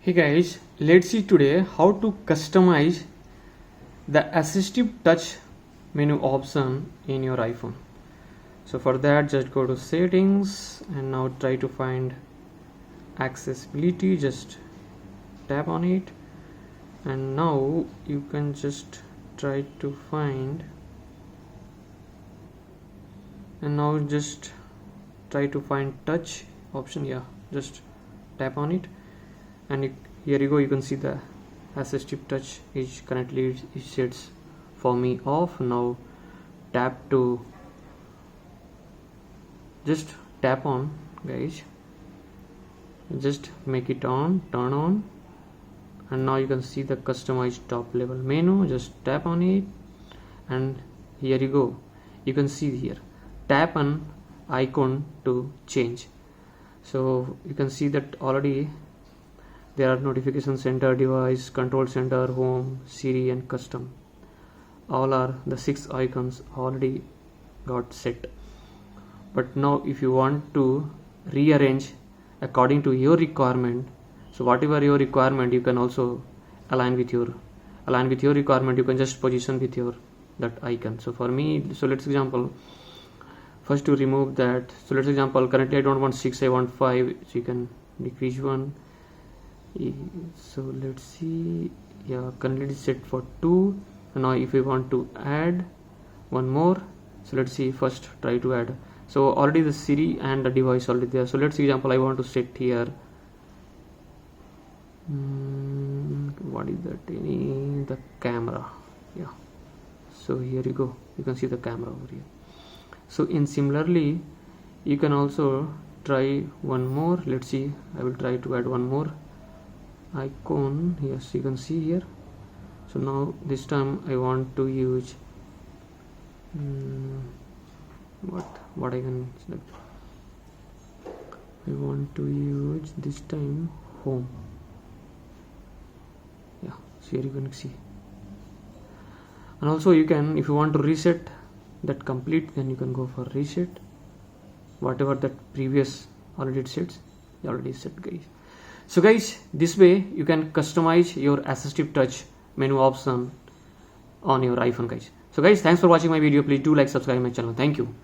Hey guys, let's see today how to customize the assistive touch menu option in your iPhone. So for that, just go to settings and now try to find accessibility. Just tap on it, and now you can just try to find, and now just try to find touch option. Yeah, just tap on it, and here you go. You can see the assistive touch is currently it sets for me off. Now tap to just tap on, guys, just make it on, turn on, and now you can see the customized top level menu. Just tap on it, and here you go. You can see here, tap an icon to change. So you can see that already there are notification center, device, control center, home, Siri, and custom. All are the 6 icons already got set. But now if you want to rearrange according to your requirement, so whatever your requirement, you can also align with your requirement. You can just position with your that icon. So for me, so let's example, first to remove that, so let's example, currently I don't want 6, I want 5, so you can decrease one. So let's see, yeah, currently it is set for 2. And now if we want to add one more, so let's see, first try to add. So already the Siri and the device already there. So let's see, example, I want to set here what is that, the camera. Yeah, so here you go, you can see the camera over here. So in similarly you can also try one more. Let's see, I will try to add one more icon. Yes, you can see here. So now this time I want to use what I can select. I want to use this time home. Yeah, so here you can see. And also you can, if you want to reset that complete, then you can go for reset. Whatever that previous already sets, already set, guys. So guys, this way you can customize your assistive touch menu option on your iPhone, guys. So guys, thanks for watching my video. Please do like, subscribe my channel. Thank you.